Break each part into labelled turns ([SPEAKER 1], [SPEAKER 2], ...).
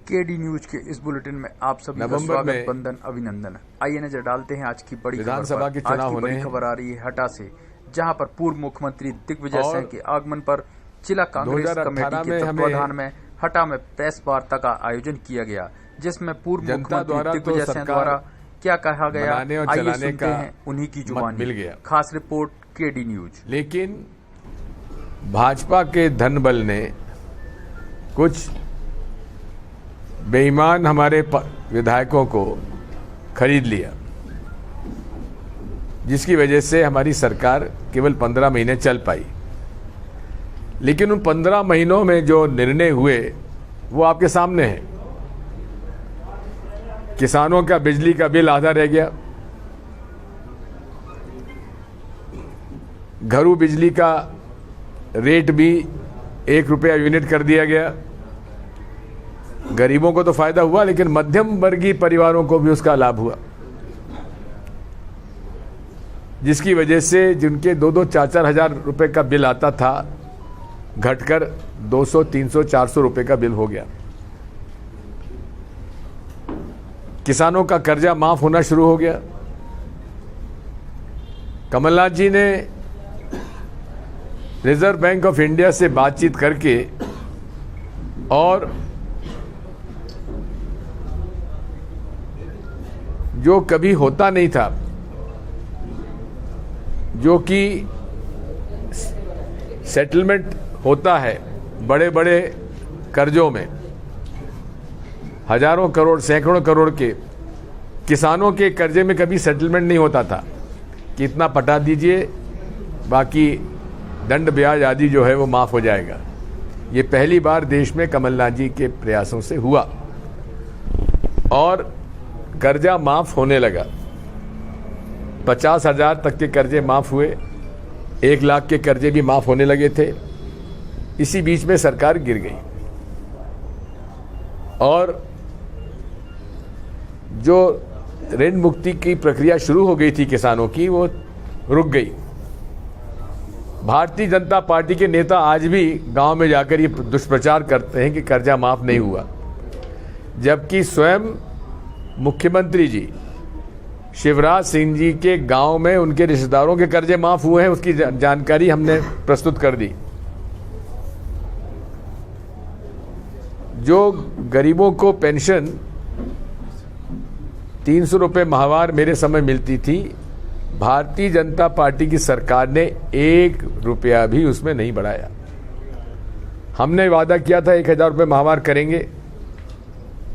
[SPEAKER 1] KD news के इस bulletin में आप सभी का स्वागत, वंदन, अभिनंदन। आइए नजर डालते हैं आज की बड़ी
[SPEAKER 2] विधानसभा के चुनाव होने हैं।
[SPEAKER 1] खबर आ रही है हटा से, जहां पर पूर्व मुख्यमंत्री दिग्विजय सिंह के आगमन पर जिला कांग्रेस कमेटी के तत्वाधान में हटा में प्रेस वार्ता का आयोजन किया गया, जिसमें पूर्व मुख्यमंत्री दिग्विजय सिंह द्वारा क्या कहा गया, आइए सुनते हैं उन्हीं की जुबानी।
[SPEAKER 2] मिल गया
[SPEAKER 1] खास रिपोर्ट केडी न्यूज।
[SPEAKER 2] लेकिन भाजपा के धन बल ने कुछ बेईमान हमारे विधायकों को खरीद लिया, जिसकी वजह से हमारी सरकार केवल 15 महीने चल पाई। लेकिन उन 15 महीनों में जो निर्णय हुए वो आपके सामने है। किसानों का बिजली का बिल आधा रह गया, घरू बिजली का रेट भी 1 रुपया यूनिट कर दिया गया। गरीबों को तो फायदा हुआ, लेकिन मध्यम वर्गीय परिवारों को भी उसका लाभ हुआ, जिसकी वजह से जिनके 2-2, 4-4 हजार रुपए का बिल आता था, घटकर 200, 300, 400 रुपए का बिल हो गया। किसानों का कर्जा माफ होना शुरू हो गया। कमलनाथ जी ने रिजर्व बैंक ऑफ इंडिया से बातचीत करके और जो कभी होता नहीं था, जो कि सेटलमेंट होता है बड़े बड़े कर्जों में, हजारों करोड़, सैकड़ों करोड़ के, किसानों के कर्जे में कभी सेटलमेंट नहीं होता था कि इतना पटा दीजिए, बाकी दंड ब्याज आदि जो है वो माफ हो जाएगा। ये पहली बार देश में कमलनाथ जी के प्रयासों से हुआ और कर्जा माफ होने लगा। 50,000 तक के कर्जे माफ हुए, 1 लाख के कर्जे भी माफ होने लगे थे। इसी बीच में सरकार गिर गई और जो ऋण मुक्ति की प्रक्रिया शुरू हो गई थी किसानों की, वो रुक गई। भारतीय जनता पार्टी के नेता आज भी गांव में जाकर ये दुष्प्रचार करते हैं कि कर्जा माफ नहीं हुआ, जबकि स्वयं मुख्यमंत्री जी शिवराज सिंह जी के गांव में उनके रिश्तेदारों के कर्जे माफ हुए हैं। उसकी जानकारी हमने प्रस्तुत कर दी। जो गरीबों को पेंशन 300 रुपये माहवार मेरे समय मिलती थी, भारतीय जनता पार्टी की सरकार ने 1 रुपया भी उसमें नहीं बढ़ाया। हमने वादा किया था 1,000 रुपये माहवार करेंगे,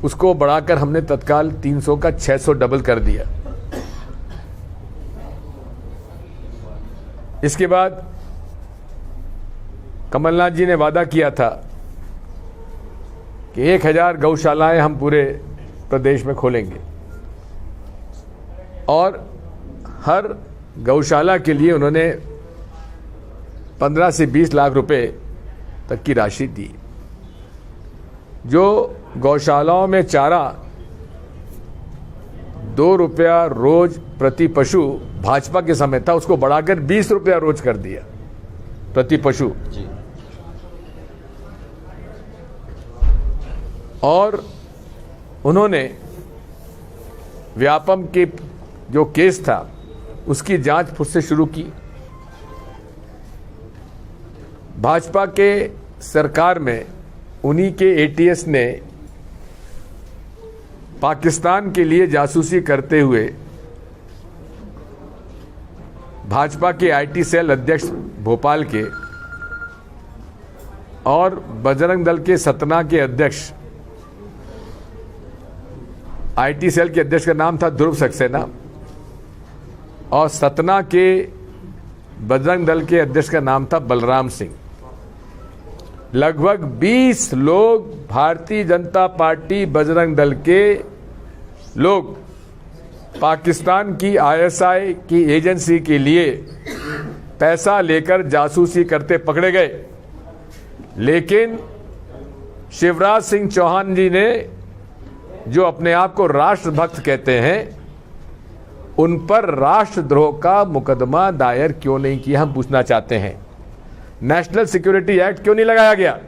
[SPEAKER 2] उसको बढ़ाकर हमने तत्काल 300 का 600 डबल कर दिया। इसके बाद कमलनाथ जी ने वादा किया था कि 1000 गौशालाएं हम पूरे प्रदेश में खोलेंगे और हर गौशाला के लिए उन्होंने 15 से 20 लाख रुपए तक की राशि दी। जो गौशालाओं में चारा 2 रुपया रोज प्रति पशु भाजपा के समय था, उसको बढ़ाकर 20 रुपया रोज कर दिया प्रति पशु। और उन्होंने व्यापम के जो केस था उसकी जांच फिर से शुरू की। भाजपा के सरकार में उन्हीं के एटीएस ने पाकिस्तान के लिए जासूसी करते हुए भाजपा के आईटी सेल अध्यक्ष भोपाल के और बजरंग दल के सतना के अध्यक्ष, आईटी सेल के अध्यक्ष का नाम था ध्रुव सक्सेना और सतना के बजरंग दल के अध्यक्ष का नाम था बलराम सिंह। लगभग 20 लोग भारतीय जनता पार्टी बजरंग दल के लोग पाकिस्तान की आईएसआई की एजेंसी के लिए पैसा लेकर जासूसी करते पकड़े गए। लेकिन शिवराज सिंह चौहान जी ने, जो अपने आप को राष्ट्रभक्त कहते हैं, उन पर राष्ट्रद्रोह का मुकदमा दायर क्यों नहीं किया, हम पूछना चाहते हैं। नेशनल सिक्योरिटी एक्ट क्यों नहीं लगाया गया?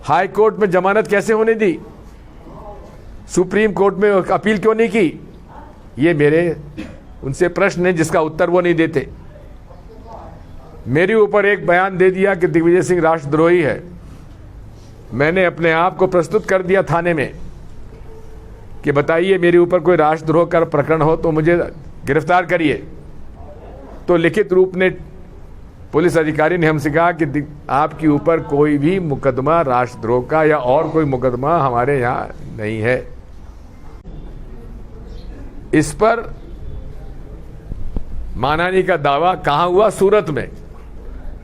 [SPEAKER 2] हाई कोर्ट में जमानत कैसे होने दी, सुप्रीम कोर्ट में अपील क्यों नहीं की? ये मेरे उनसे प्रश्न है जिसका उत्तर वो नहीं देते। मेरे ऊपर एक बयान दे दिया कि दिग्विजय सिंह राष्ट्रद्रोही है। मैंने अपने आप को प्रस्तुत कर दिया थाने में कि बताइए मेरे ऊपर कोई राष्ट्रद्रोह का प्रकरण हो तो मुझे गिरफ्तार करिए। तो लिखित रूप में पुलिस अधिकारी ने हमसे कहा कि आपके ऊपर कोई भी मुकदमा राष्ट्रद्रोह का या और कोई मुकदमा हमारे यहाँ नहीं है। इस पर मानहानि का दावा कहाँ हुआ? सूरत में।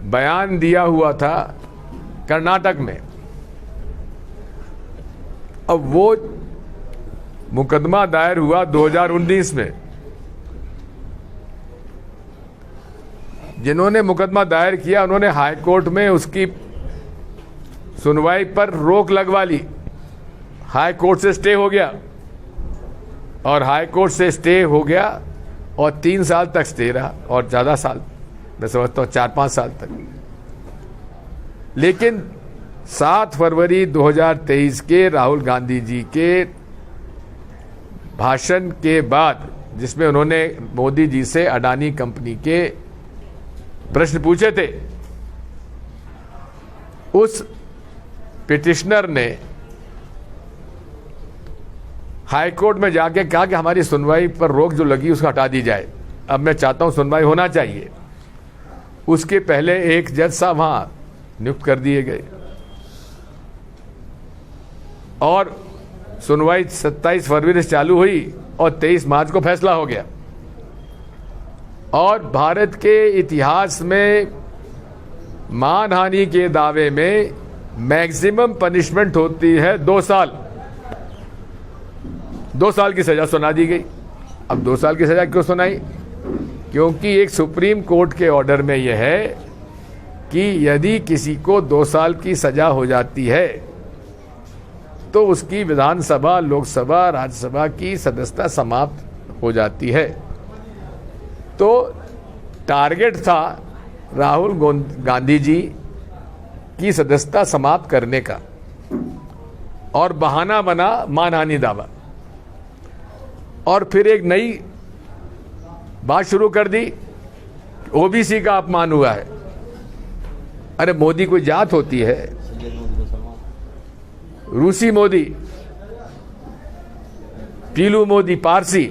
[SPEAKER 2] बयान दिया हुआ था कर्नाटक में। अब वो मुकदमा दायर हुआ 2019 में। जिन्होंने मुकदमा दायर किया उन्होंने हाई कोर्ट में उसकी सुनवाई पर रोक लगवा ली। हाई कोर्ट से स्टे हो गया और हाई कोर्ट से स्टे हो गया और 3 साल तक स्टे रहा और ज्यादा साल, मैं समझता हूं 4-5 साल तक। लेकिन 7 फरवरी 2023 के राहुल गांधी जी के भाषण के बाद, जिसमें उन्होंने मोदी जी से अडानी कंपनी के प्रश्न पूछे थे, उस पिटिशनर ने हाई कोर्ट में जाके कहा कि हमारी सुनवाई पर रोक जो लगी उसको हटा दी जाए। अब मैं चाहता हूं सुनवाई होना चाहिए। उसके पहले एक जज साहब वहां नियुक्त कर दिए गए और सुनवाई 27 फरवरी से चालू हुई और 23 मार्च को फैसला हो गया। और भारत के इतिहास में मानहानि के दावे में मैक्सिमम पनिशमेंट होती है 2 साल। 2 साल की सजा सुना दी गई। अब 2 साल की सजा क्यों सुनाई? क्योंकि एक सुप्रीम कोर्ट के ऑर्डर में यह है कि यदि किसी को 2 साल की सजा हो जाती है तो उसकी विधानसभा, लोकसभा, राज्यसभा की सदस्यता समाप्त हो जाती है। तो टारगेट था राहुल गांधी जी की सदस्यता समाप्त करने का और बहाना बना मानहानि दावा। और फिर एक नई बात शुरू कर दी, ओबीसी का अपमान हुआ है। अरे मोदी कोई जात होती है? रूसी मोदी, पीलू मोदी पारसी,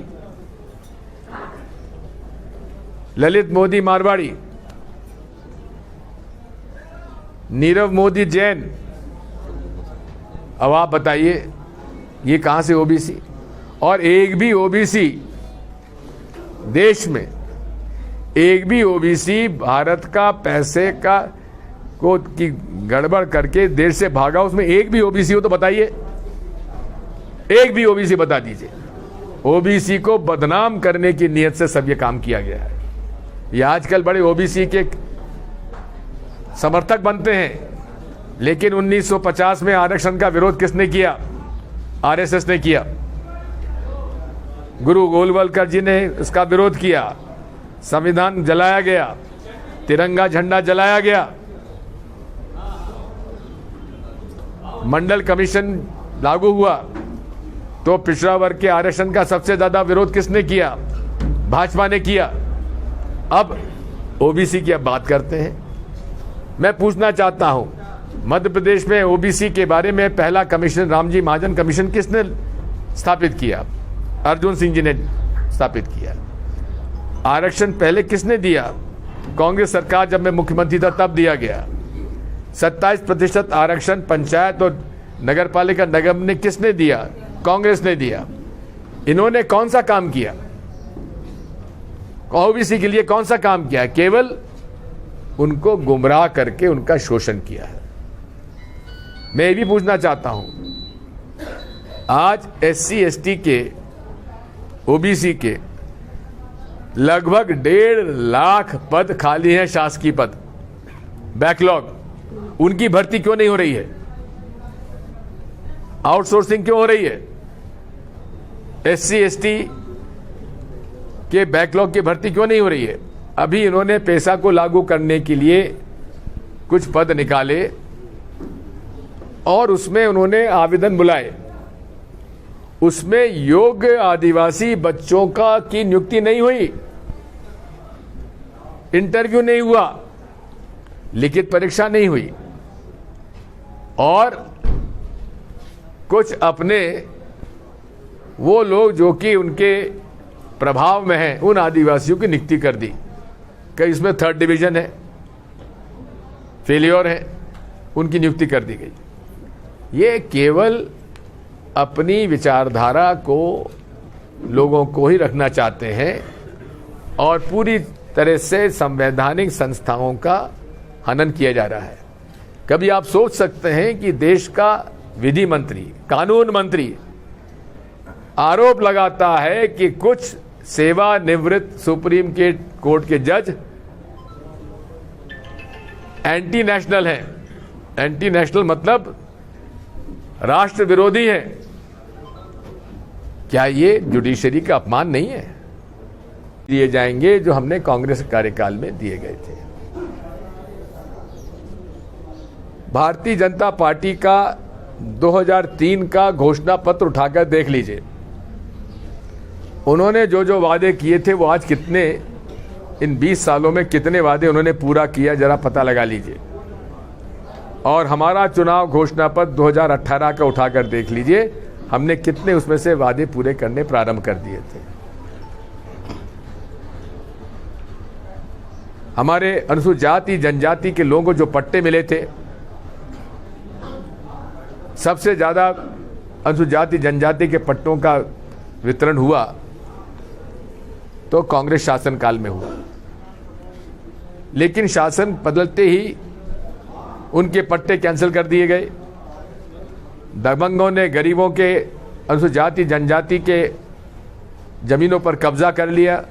[SPEAKER 2] ललित मोदी मारवाड़ी, नीरव मोदी जैन। अब आप बताइए ये कहां से ओबीसी? और एक भी ओबीसी देश में, एक भी ओबीसी भारत का पैसे का को की गड़बड़ करके देश से भागा, उसमें एक भी ओबीसी हो तो बताइए, एक भी ओबीसी बता दीजिए। ओबीसी को बदनाम करने की नीयत से सब ये काम किया गया है। ये आजकल बड़े ओबीसी के समर्थक बनते हैं, लेकिन 1950 में आरक्षण का विरोध किसने किया? आरएसएस ने किया। गुरु गोलवलकर जी ने इसका विरोध किया। संविधान जलाया गया, तिरंगा झंडा जलाया गया। मंडल कमीशन लागू हुआ तो पिछड़ा वर्ग के आरक्षण का सबसे ज्यादा विरोध किसने किया? भाजपा ने किया। अब ओबीसी की अब बात करते हैं। मैं पूछना चाहता हूं, मध्य प्रदेश में ओबीसी के बारे में पहला कमीशन, रामजी महाजन कमीशन, किसने स्थापित किया? अर्जुन सिंह जी ने स्थापित किया। आरक्षण पहले किसने दिया? कांग्रेस सरकार जब मैं मुख्यमंत्री था तब दिया गया। 27% आरक्षण पंचायत और नगर पालिका निगम ने किसने दिया? कांग्रेस ने दिया। इन्होंने कौन सा काम किया? ओबीसी के लिए कौन सा काम किया? केवल उनको गुमराह करके उनका शोषण किया है। मैं ये भी पूछना चाहता हूं, आज एससी एसटी के, ओबीसी के लगभग 1.5 लाख पद खाली हैं, शासकीय पद, बैकलॉग। उनकी भर्ती क्यों नहीं हो रही है? आउटसोर्सिंग क्यों हो रही है? एससी एसटी के बैकलॉग की भर्ती क्यों नहीं हो रही है? अभी इन्होंने पैसा को लागू करने के लिए कुछ पद निकाले और उसमें उन्होंने आवेदन बुलाए। उसमें योग्य आदिवासी बच्चों की नियुक्ति नहीं हुई, इंटरव्यू नहीं हुआ, लिखित परीक्षा नहीं हुई, और कुछ अपने वो लोग जो कि उनके प्रभाव में हैं उन आदिवासियों की नियुक्ति कर दी कि इसमें 3rd डिवीजन है, फेलियर है, उनकी नियुक्ति कर दी गई। ये केवल अपनी विचारधारा को लोगों को ही रखना चाहते हैं और पूरी तरह से संवैधानिक संस्थाओं का हनन किया जा रहा है। कभी आप सोच सकते हैं कि देश का विधि मंत्री, कानून मंत्री आरोप लगाता है कि कुछ सेवानिवृत्त सुप्रीम कोर्ट के जज एंटी नेशनल हैं। एंटी नेशनल मतलब राष्ट्र विरोधी हैं। क्या ये जुडिशरी का अपमान नहीं है? दिए जाएंगे जो हमने कांग्रेस कार्यकाल में दिए गए थे। भारतीय जनता पार्टी का 2003 का घोषणा पत्र उठाकर देख लीजिए। उन्होंने जो जो वादे किए थे वो आज कितने, इन 20 सालों में कितने वादे उन्होंने पूरा किया, जरा पता लगा लीजिए। और हमारा चुनाव घोषणा पत्र 2018 का उठाकर देख लीजिए, हमने कितने उसमें से वादे पूरे करने प्रारंभ कर दिए थे। हमारे अनुसूचित जाति जनजाति के लोगों को जो पट्टे मिले थे, सबसे ज्यादा अनुसूचित जाति जनजाति के पट्टों का वितरण हुआ तो कांग्रेस शासनकाल में हुआ। लेकिन शासन बदलते ही उनके पट्टे कैंसिल कर दिए गए। दबंगों ने गरीबों के, अनुसूचित जाति जनजाति के जमीनों पर कब्जा कर लिया।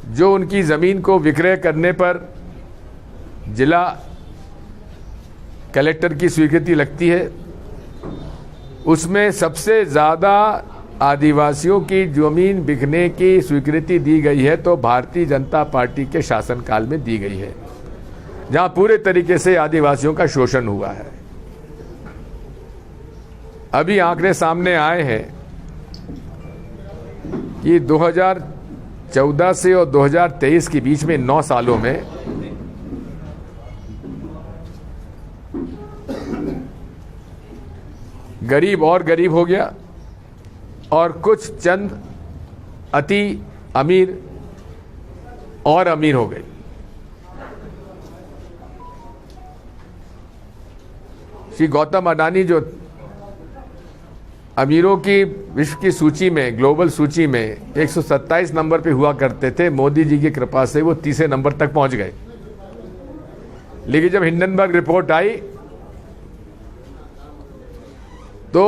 [SPEAKER 2] जो उनकी जमीन को विक्रय करने पर जिला कलेक्टर की स्वीकृति लगती है, उसमें सबसे ज्यादा आदिवासियों की जमीन बिकने की स्वीकृति दी गई है तो भारतीय जनता पार्टी के शासनकाल में दी गई है, जहां पूरे तरीके से आदिवासियों का शोषण हुआ है। अभी आंकड़े सामने आए हैं कि 2014 से और 2023 के बीच में 9 सालों में गरीब और गरीब हो गया और कुछ चंद अति अमीर और अमीर हो गए। श्री गौतम अडानी जो अमीरों की विश्व की सूची में, ग्लोबल सूची में 127 नंबर पे हुआ करते थे, मोदी जी की कृपा से वो 30वें नंबर तक पहुंच गए। लेकिन जब हिंडनबर्ग रिपोर्ट आई तो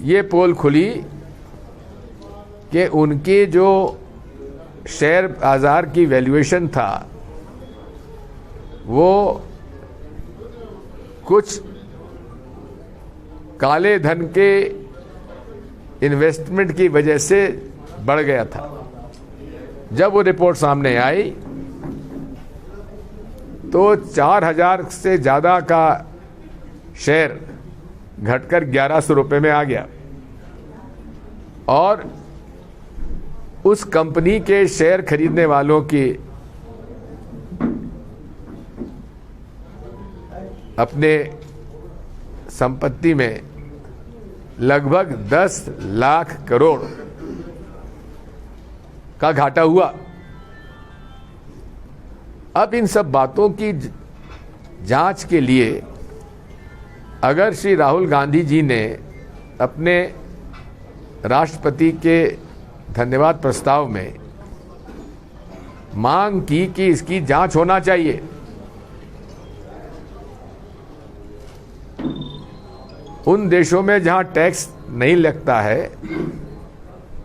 [SPEAKER 2] ये पोल खुली कि उनके जो शेयर बाजार की वैल्यूएशन था वो कुछ काले धन के इन्वेस्टमेंट की वजह से बढ़ गया था। जब वो रिपोर्ट सामने आई तो 4000 से ज्यादा का शेयर घटकर 1100 रुपए में आ गया और उस कंपनी के शेयर खरीदने वालों की अपने संपत्ति में लगभग 10 लाख करोड़ का घाटा हुआ। अब इन सब बातों की जांच के लिए अगर श्री राहुल गांधी जी ने अपने राष्ट्रपति के धन्यवाद प्रस्ताव में मांग की कि इसकी जांच होना चाहिए, उन देशों में जहां टैक्स नहीं लगता है,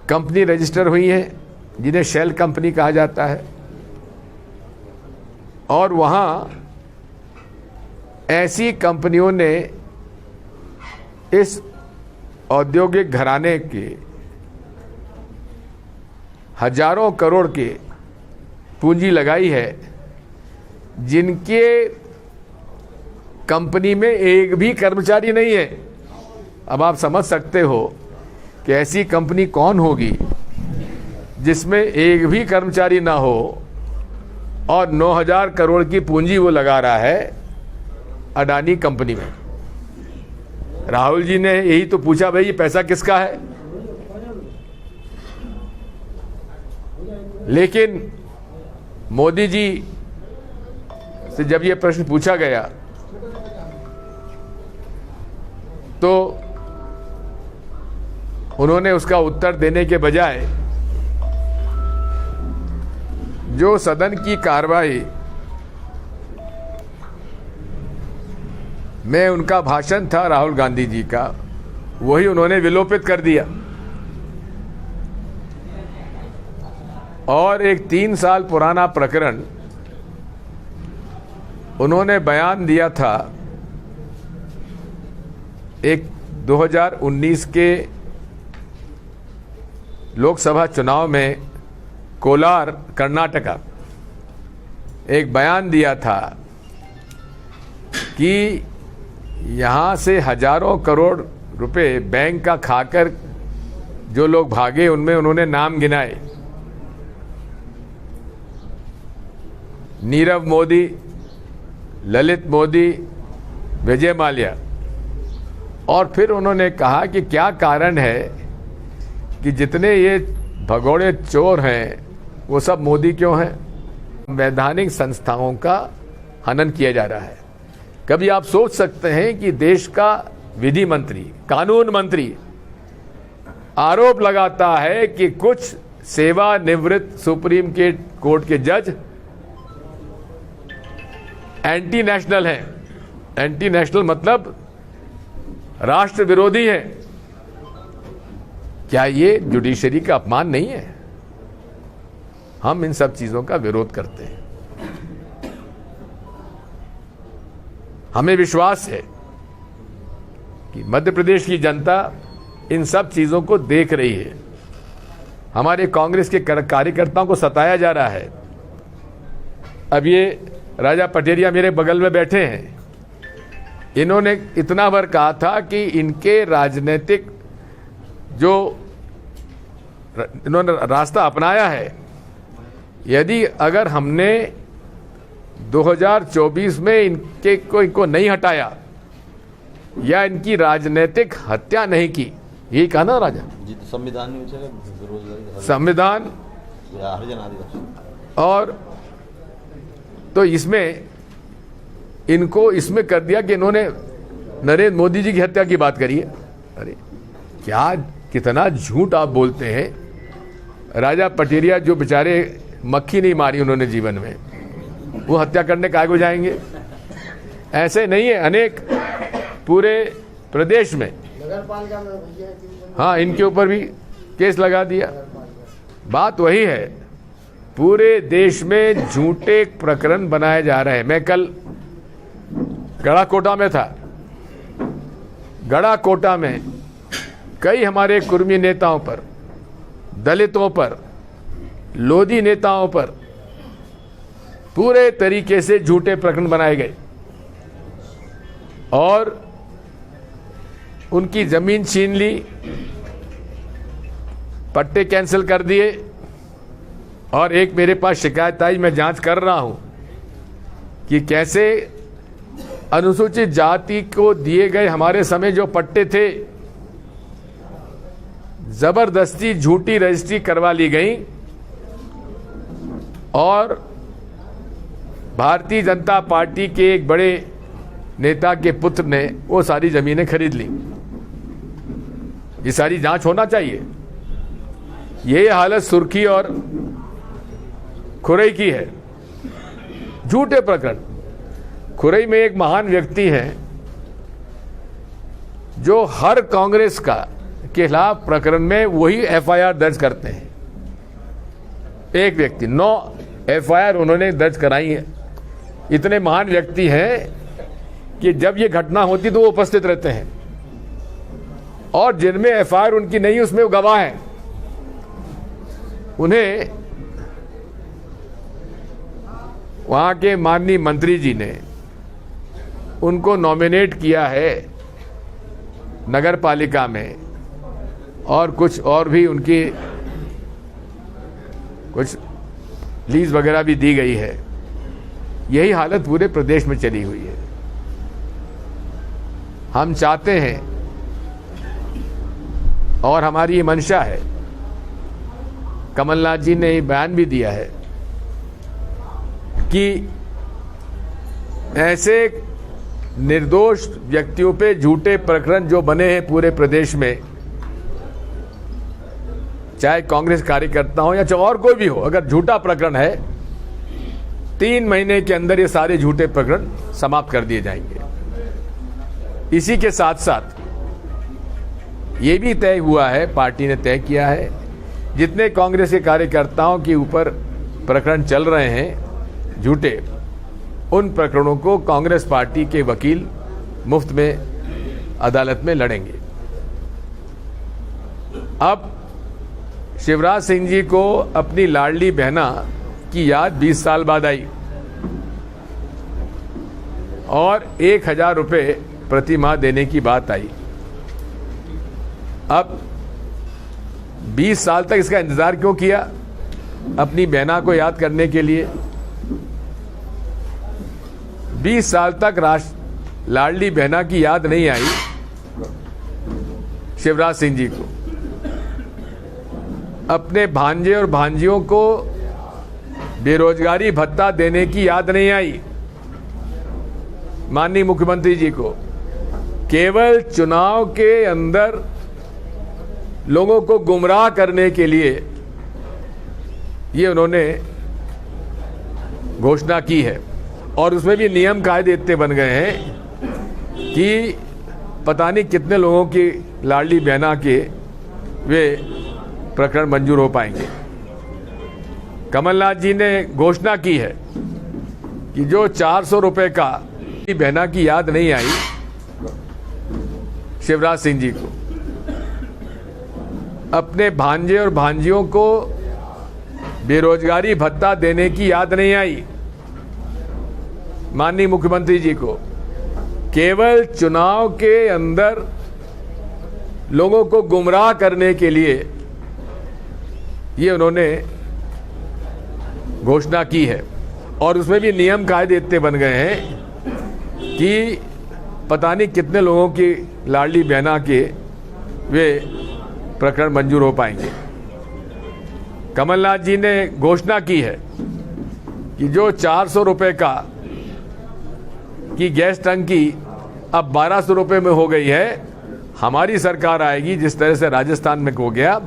[SPEAKER 2] कंपनी रजिस्टर हुई है जिन्हें शेल कंपनी कहा जाता है, और वहां ऐसी कंपनियों ने इस औद्योगिक घराने के हजारों करोड़ की पूंजी लगाई है, जिनके कंपनी में एक भी कर्मचारी नहीं है। अब आप समझ सकते हो कि ऐसी कंपनी कौन होगी जिसमें एक भी कर्मचारी ना हो और 9,000 करोड़ की पूंजी वो लगा रहा है अडानी कंपनी में। राहुल जी ने यही तो पूछा, भाई ये पैसा किसका है? लेकिन मोदी जी से जब ये प्रश्न पूछा गया तो उन्होंने उसका उत्तर देने के बजाय जो सदन की कार्रवाई में उनका भाषण था राहुल गांधी जी का, वही उन्होंने विलोपित कर दिया और एक 3 साल पुराना प्रकरण उन्होंने बयान दिया था। एक 2019 के लोकसभा चुनाव में कोलार कर्नाटका एक बयान दिया था कि यहाँ से हजारों करोड़ रुपए बैंक का खाकर जो लोग भागे उनमें उन्होंने नाम गिनाए, नीरव मोदी, ललित मोदी, विजय माल्या। और फिर उन्होंने कहा कि क्या कारण है कि जितने ये भगोड़े चोर हैं वो सब मोदी क्यों हैं? वैधानिक संस्थाओं का हनन किया जा रहा है। कभी आप सोच सकते हैं कि देश का विधि मंत्री, कानून मंत्री आरोप लगाता है कि कुछ सेवानिवृत्त सुप्रीम कोर्ट के जज एंटी नेशनल हैं। एंटी नेशनल मतलब राष्ट्र विरोधी हैं। क्या ये जुडिशरी का अपमान नहीं है? हम इन सब चीजों का विरोध करते हैं। हमें विश्वास है कि मध्य प्रदेश की जनता इन सब चीजों को देख रही है। हमारे कांग्रेस के कार्यकर्ताओं को सताया जा रहा है। अब ये राजा पटेरिया मेरे बगल में बैठे हैं, इन्होंने इतना बार कहा था कि इनके राजनीतिक जो इन्होंने रास्ता अपनाया है, यदि अगर हमने 2024 में इनको नहीं हटाया या इनकी राजनीतिक हत्या नहीं की, यही कहा ना राजा
[SPEAKER 3] जी, तो संविधान में
[SPEAKER 2] संविधान और तो इसमें इनको इसमें कर दिया कि इन्होंने नरेंद्र मोदी जी की हत्या की बात करी है। अरे क्या कितना झूठ आप बोलते हैं। राजा पटेरिया जो बेचारे मक्खी नहीं मारी उन्होंने जीवन में, वो हत्या करने काहे को जाएंगे? ऐसे नहीं है, अनेक पूरे प्रदेश में, हाँ, इनके ऊपर भी केस लगा दिया। बात वही है, पूरे देश में झूठे प्रकरण बनाए जा रहे हैं। मैं कल गढ़ाकोटा में था। गढ़ाकोटा में कई हमारे कुर्मी नेताओं पर, दलितों पर, लोधी नेताओं पर पूरे तरीके से झूठे प्रकरण बनाए गए और उनकी जमीन छीन ली, पट्टे कैंसिल कर दिए। और एक मेरे पास शिकायत आई, मैं जांच कर रहा हूं कि कैसे अनुसूचित जाति को दिए गए हमारे समय जो पट्टे थे, जबरदस्ती झूठी रजिस्ट्री करवा ली गई और भारतीय जनता पार्टी के एक बड़े नेता के पुत्र ने वो सारी जमीनें खरीद ली। ये सारी जांच होना चाहिए। ये हालत सुर्खी और खुरई की है। झूठे प्रकरण। खुरई में एक महान व्यक्ति हैं जो हर कांग्रेस का के खिलाफ प्रकरण में वही एफआईआर दर्ज करते हैं। एक व्यक्ति 9 एफआईआर उन्होंने दर्ज कराई है। इतने महान व्यक्ति हैं कि जब ये घटना होती तो वो उपस्थित रहते हैं और जिनमें एफआईआर उनकी नहीं उसमें वो गवाह हैं। उन्हें वहां के माननीय मंत्री जी ने उनको नॉमिनेट किया है नगर पालिका में, और कुछ और भी उनकी कुछ लीज वगैरह भी दी गई है। यही हालत पूरे प्रदेश में चली हुई है। हम चाहते हैं और हमारी ये मंशा है, कमलनाथ जी ने बयान भी दिया है कि ऐसे निर्दोष व्यक्तियों पे झूठे प्रकरण जो बने हैं पूरे प्रदेश में, चाहे कांग्रेस कार्यकर्ता हो या और कोई भी हो, अगर झूठा प्रकरण है 3 महीने के अंदर ये सारे झूठे प्रकरण समाप्त कर दिए जाएंगे। इसी के साथ साथ ये भी तय हुआ है, पार्टी ने तय किया है, जितने कांग्रेस के कार्यकर्ताओं के ऊपर प्रकरण चल रहे हैं झूठे, उन प्रकरणों को कांग्रेस पार्टी के वकील मुफ्त में अदालत में लड़ेंगे। अब शिवराज सिंह जी को अपनी लाडली बहना की याद 20 साल बाद आई और 1000 रुपये प्रति माह देने की बात आई। अब 20 साल तक इसका इंतजार क्यों किया अपनी बहना को याद करने के लिए? 20 साल तक लाडली बहना की याद नहीं आई शिवराज सिंह जी को। अपने भांजे और भांजियों को बेरोजगारी भत्ता देने की याद नहीं आई माननीय मुख्यमंत्री जी को। केवल चुनाव के अंदर लोगों को गुमराह करने के लिए ये उन्होंने घोषणा की है, और उसमें भी नियम कायदे इतने बन गए हैं कि पता नहीं कितने लोगों की लाडली बहना के वे प्रकरण मंजूर हो पाएंगे। कमलनाथ जी ने घोषणा की है कि जो 400 रुपए का बहना की याद नहीं आई शिवराज सिंह जी को, अपने भांजे और भांजियों को बेरोजगारी भत्ता देने की याद नहीं आई माननीय मुख्यमंत्री जी को। केवल चुनाव के अंदर लोगों को गुमराह करने के लिए ये उन्होंने घोषणा की है, और उसमें भी नियम कायदे इतने बन गए हैं कि पता नहीं कितने लोगों की लाडली बहना के वे प्रकरण मंजूर हो पाएंगे। कमलनाथ जी ने घोषणा की है कि जो 400 रुपए की गैस टंकी अब 1200 रुपए में हो गई है। हमारी सरकार आएगी, जिस तरह से राजस्थान में हो गया,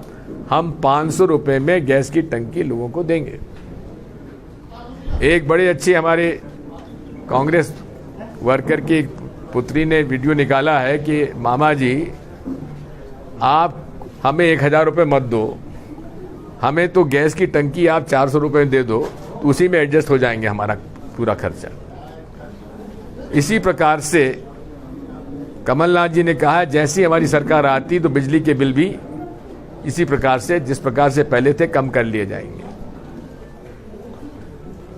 [SPEAKER 2] हम 500 रुपए में गैस की टंकी लोगों को देंगे। एक बड़े अच्छी हमारे कांग्रेस वर्कर की पुत्री ने वीडियो निकाला है कि मामा जी आप हमें 1000 रुपये मत दो, हमें तो गैस की टंकी आप 400 रुपये दे दो, तो उसी में एडजस्ट हो जाएंगे हमारा पूरा खर्चा। इसी प्रकार से कमलनाथ जी ने कहा जैसी हमारी सरकार आती तो बिजली के बिल भी इसी प्रकार से, जिस प्रकार से पहले थे, कम कर लिए जाएंगे।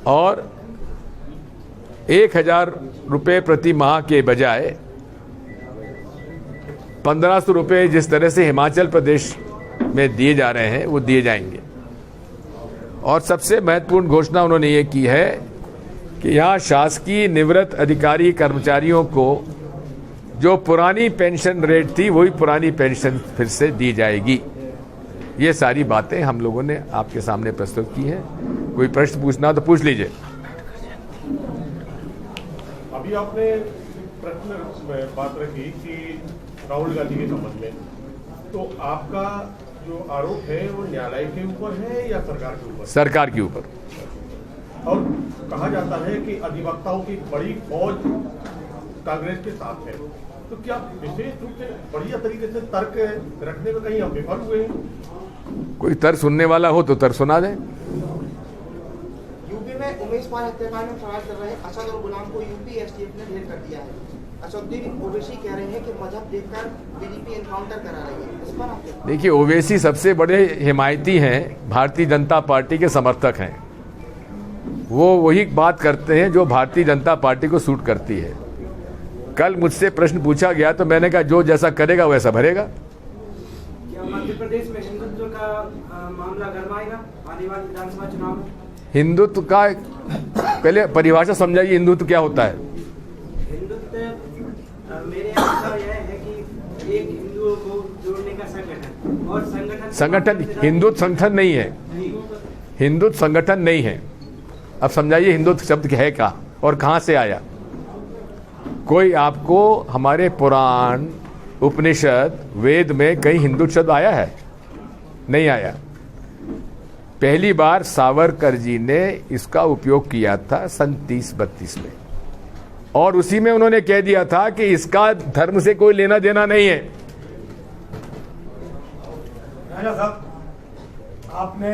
[SPEAKER 2] और 1000 रुपये प्रति माह के बजाय 1500 रुपये जिस तरह से हिमाचल प्रदेश में दिए जा रहे हैं वो दिए जाएंगे। और सबसे महत्वपूर्ण घोषणा उन्होंने ये की है कि यहाँ शासकीय निवृत्त अधिकारी कर्मचारियों को जो पुरानी पेंशन रेट थी वही पुरानी पेंशन फिर से दी जाएगी। ये सारी बातें हम लोगों ने आपके सामने प्रस्तुत की हैं। कोई प्रश्न पूछना तो पूछ लीजिए।
[SPEAKER 4] अभी आपने प्रश्न में बात रखी कि राहुल गांधी के संबंध में, तो आपका जो आरोप है वो न्यायालय के ऊपर है या सरकार के ऊपर?
[SPEAKER 2] सरकार के ऊपर।
[SPEAKER 4] और कहा जाता है कि अधिवक्ताओं की बड़ी फौज कांग्रेस के साथ है, तो क्या विशेष रूप से बढ़िया तरीके से तर्क रखने में कहीं हम विफल हुए हैं?
[SPEAKER 2] कोई तर्क सुनने वाला हो तो तर्क सुना दें।
[SPEAKER 5] यूपी में उमेश पाल हत्याकांड में फरार कर रहे असद और गुलाम को यूपी एसटीएफ ने ढेर कर दिया है। असदुद्दीन ओवैसी कह रहे हैं कि मजहब देखकर बीजेपी एनकाउंटर करा रही है, इस पर आप क्या? देखिए,
[SPEAKER 2] ओवैसी सबसे बड़े हिमायती हैं, भारतीय जनता पार्टी के समर्थक हैं। वो वही बात करते हैं जो भारतीय जनता पार्टी को सूट करती है। कल मुझसे प्रश्न पूछा गया तो मैंने कहा जो जैसा करेगा वैसा भरेगा।
[SPEAKER 6] क्या मध्य प्रदेश में हिंदुत्व का मामला गरमाएगा आने वाले विधानसभा चुनाव में?
[SPEAKER 2] हिंदुत्व का पहले परिभाषा समझाइए, हिंदुत्व क्या होता है?
[SPEAKER 6] हिंदुत्व मेरे अनुसार यह है कि एक हिंदुओं को जोड़ने का संगठन, और संगठन
[SPEAKER 2] हिंदुत्व संगठन नहीं है, हिंदुत्व संगठन नहीं है। अब समझाइए हिंदुत्व शब्द है क्या और कहां से आया? कोई आपको हमारे पुराण, उपनिषद, वेद में कहीं हिंदुत्व शब्द आया है? नहीं आया। पहली बार सावरकर जी ने इसका उपयोग किया था सन 30-32 में, और उसी में उन्होंने कह दिया था कि इसका धर्म से कोई लेना देना नहीं है।
[SPEAKER 7] राजा साहब, आपने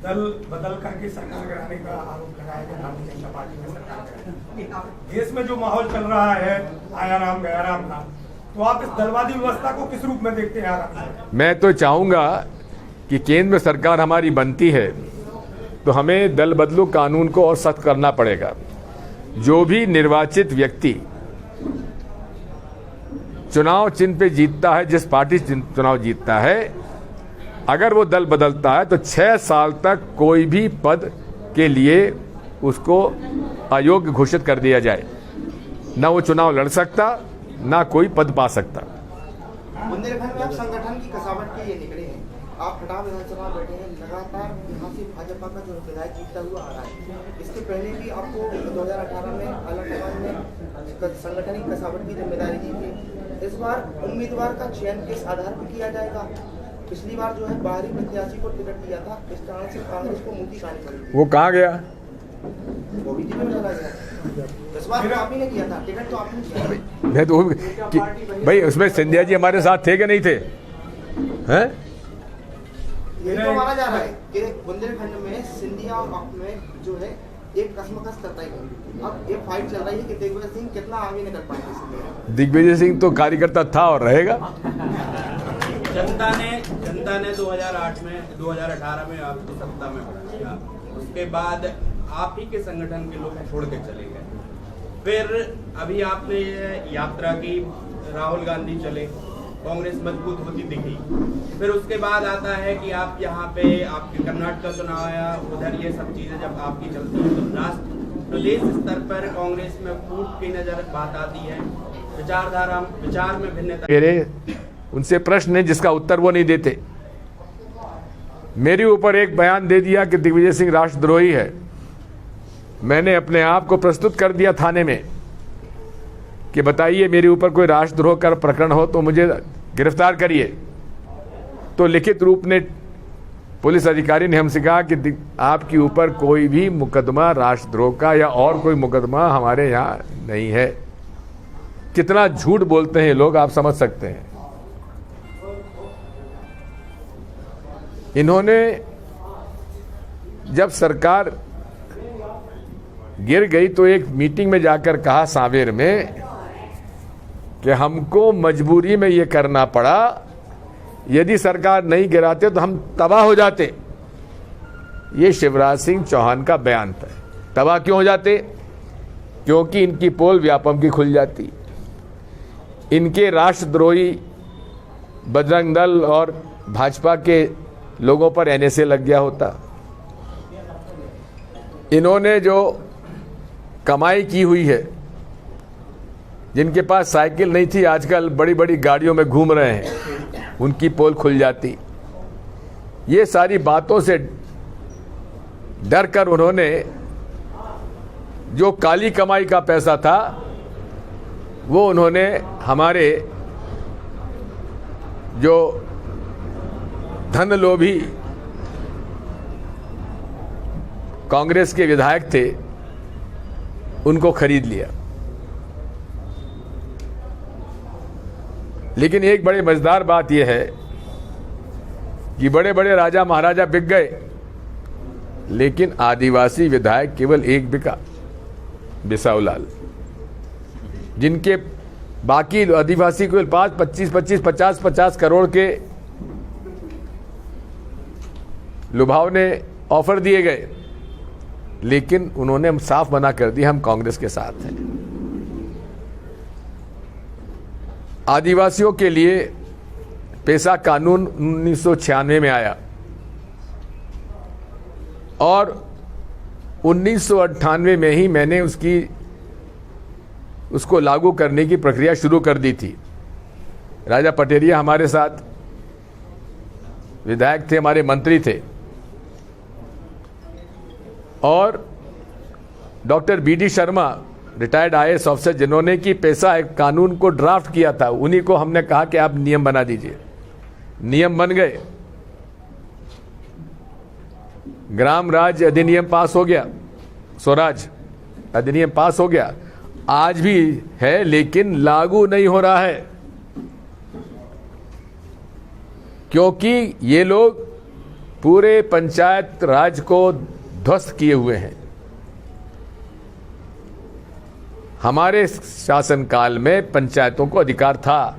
[SPEAKER 7] दल बदल करके सरकार गिराने का आरोप लगाया कि भारतीय जनता पार्टी में सरकार गिराई। देश में जो माहौल चल रहा है आया राम गया राम का, तो आप इस दलवादी व्यवस्था को किस रूप में देखते हैं?
[SPEAKER 2] मैं तो चाहूंगा कि केंद्र में सरकार हमारी बनती है तो हमें दल बदलू कानून को और सख्त करना पड़ेगा। जो भी निर्वाचित व्यक्ति चुनाव चिन्ह पे जीतता है, जिस पार्टी चुनाव जीतता है, अगर वो दल बदलता है तो 6 साल तक कोई भी पद के लिए उसको अयोग्य घोषित कर दिया जाए। ना वो चुनाव लड़ सकता, ना कोई पद पा सकता।
[SPEAKER 5] बुंदेलखंड में आप संगठन की कसावट के लिए निकले हैं। आप खटाव विधानसभा बैठे हैं, लगातार यहाँ से भाजपा का जो विधायक जीतता हुआ आ रहा है। इसके पहले भी आपको 2018 में अलग में संगठन की कसावट की जिम्मेदारी दी थी। इस बार उम्मीदवार का चयन किस आधार पर किया जाएगा? पिछली बार जो है बाहरी प्रत्याशी को टिकट दिया था, इस कारण से कांग्रेस को मुंह खानी पड़ी।
[SPEAKER 2] वो कहाँ गया?
[SPEAKER 5] वो भी में चला गया। इस बार आप ही ने किया था, टिकट तो आपने किया।
[SPEAKER 2] मैं तो भाई उसमें सिंधिया जी हमारे साथ थे कि नहीं थे? हैं?
[SPEAKER 5] ये तो माना जा रहा है कि बुंदेलखंड में सिंधिया में जो है एक कसमकस करता है। अब ये फाइट चल रही है कि दिग्विजय सिंह कितना आगे निकल पाएंगे।
[SPEAKER 2] दिग्विजय सिंह तो कार्यकर्ता था और रहेगा।
[SPEAKER 8] जनता ने 2018 में आपको सत्ता में बढ़ाया, उसके बाद आप ही के संगठन के लोग छोड़ के चले गए। फिर अभी आपने यात्रा की, राहुल गांधी चले, कांग्रेस मजबूत होती दिखी। फिर उसके बाद आता है कि आप यहाँ पे आपके कर्नाटक चुनाव आया, उधर ये सब चीजें जब आपकी चलती है तो राष्ट्र प्रदेश स्तर पर कांग्रेस में फूट की नजर बात आती है। विचार में भिन्नता।
[SPEAKER 2] मेरे उनसे प्रश्न है जिसका उत्तर वो नहीं देते। मेरे ऊपर एक बयान दे दिया कि दिग्विजय सिंह राष्ट्रद्रोही है। मैंने अपने आप को प्रस्तुत कर दिया थाने में कि बताइए मेरे ऊपर कोई राष्ट्रद्रोह का प्रकरण हो तो मुझे गिरफ्तार करिए। तो लिखित रूप में पुलिस अधिकारी ने हमसे कहा कि आपके ऊपर कोई भी मुकदमा राष्ट्रद्रोह का या और कोई मुकदमा हमारे यहाँ नहीं है। कितना झूठ बोलते हैं लोग, आप समझ सकते हैं। इन्होंने जब सरकार गिर गई तो एक मीटिंग में जाकर कहा सांवेर में कि हमको मजबूरी में ये करना पड़ा, यदि सरकार नहीं गिराते तो हम तबाह हो जाते। ये शिवराज सिंह चौहान का बयान था। तबाह क्यों हो जाते? क्योंकि इनकी पोल व्यापम की खुल जाती, इनके राष्ट्रद्रोही बजरंग दल और भाजपा के लोगों पर एनएसए लग गया होता। इन्होंने जो कमाई की हुई है, जिनके पास साइकिल नहीं थी आजकल बड़ी बड़ी गाड़ियों में घूम रहे हैं, उनकी पोल खुल जाती। ये सारी बातों से डर कर उन्होंने जो काली कमाई का पैसा था वो उन्होंने हमारे जो धन लोभी कांग्रेस के विधायक थे उनको खरीद लिया। लेकिन एक बड़ी मजेदार बात यह है कि बड़े बड़े राजा महाराजा बिक गए, लेकिन आदिवासी विधायक केवल एक बिका, बिसाऊलाल। जिनके बाकी आदिवासी केवल 50 करोड़ के लुभावने ऑफर दिए गए, लेकिन उन्होंने साफ मना कर दिया हम कांग्रेस के साथ हैं। आदिवासियों के लिए पेशा कानून 1996 में आया और 1998 में ही मैंने उसको लागू करने की प्रक्रिया शुरू कर दी थी। राजा पटेरिया हमारे साथ विधायक थे, हमारे मंत्री थे, और doctor B D Sharma retired IAS officer जिन्होंने कि पेशा कानून को ड्राफ्ट किया था, उन्हीं को हमने कहा कि आप नियम बना दीजिए। नियम बन गए, ग्राम राज्य अधिनियम पास हो गया, स्वराज अधिनियम पास हो गया, आज भी है लेकिन लागू नहीं हो रहा है, क्योंकि ये लोग पूरे पंचायत राज को ध्वस्त किए हुए हैं। हमारे शासनकाल में पंचायतों को अधिकार था,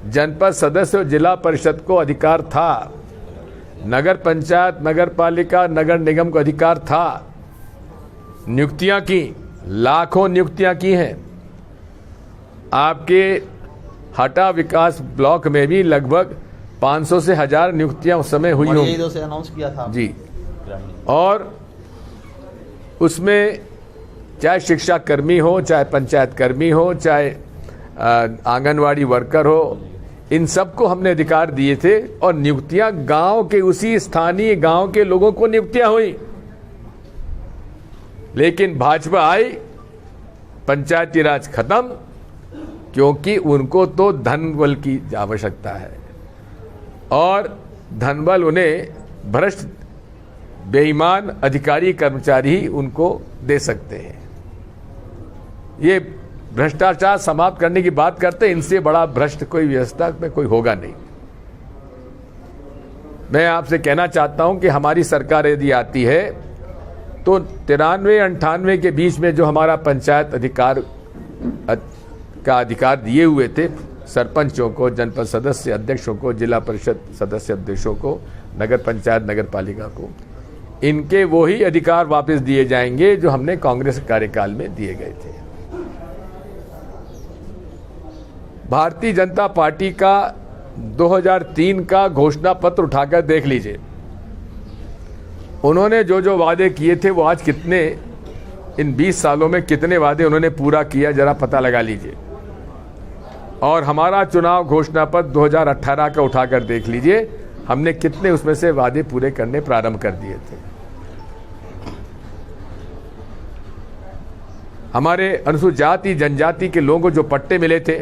[SPEAKER 2] जनपद सदस्य और जिला परिषद को अधिकार था, नगर पंचायत, नगर पालिका, नगर निगम को अधिकार था। नियुक्तियां की, लाखों नियुक्तियां की हैं। आपके हटा विकास ब्लॉक में भी लगभग 500 से 1000 नियुक्तियां उस समय हुई होंगी
[SPEAKER 3] से अनाउंस किया था
[SPEAKER 2] जी। और उसमें चाहे शिक्षा कर्मी हो, चाहे पंचायत कर्मी हो, चाहे आंगनवाड़ी वर्कर हो, इन सबको हमने अधिकार दिए थे और नियुक्तियां गांव के, उसी स्थानीय गांव के लोगों को नियुक्तियां हुई। लेकिन भाजपा आई, पंचायती राज खत्म, क्योंकि उनको तो धन बल की आवश्यकता है और धन बल उन्हें भ्रष्ट बेईमान अधिकारी कर्मचारी ही उनको दे सकते हैं। ये भ्रष्टाचार समाप्त करने की बात करते हैं, इनसे बड़ा भ्रष्ट कोई व्यवस्था में कोई होगा नहीं। मैं आपसे कहना चाहता हूं कि हमारी सरकार यदि आती है तो 93-98 के बीच में जो हमारा पंचायत का अधिकार दिए हुए थे सरपंचों को, जनपद सदस्य अध्यक्षों को, जिला परिषद सदस्य अध्यक्षों को, नगर पंचायत नगर पालिका को, इनके वही अधिकार वापस दिए जाएंगे जो हमने कांग्रेस कार्यकाल में दिए गए थे। भारतीय जनता पार्टी का 2003 का घोषणा पत्र उठाकर देख लीजिए। उन्होंने जो जो वादे किए थे वो आज कितने, इन 20 सालों में कितने वादे उन्होंने पूरा किया, जरा पता लगा लीजिए। और हमारा चुनाव घोषणा पत्र 2018 का उठाकर देख लीजिए, हमने कितने उसमें से वादे पूरे करने प्रारंभ कर दिए थे। हमारे अनुसूचित जाति जनजाति के लोगों को जो पट्टे मिले थे,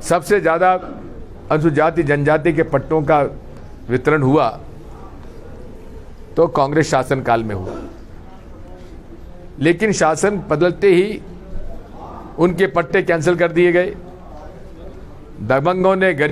[SPEAKER 2] सबसे ज्यादा अनुसूचित जाति जनजाति के पट्टों का वितरण हुआ तो कांग्रेस शासनकाल में हुआ। लेकिन शासन बदलते ही उनके पट्टे कैंसिल कर दिए गए। दबंगों ने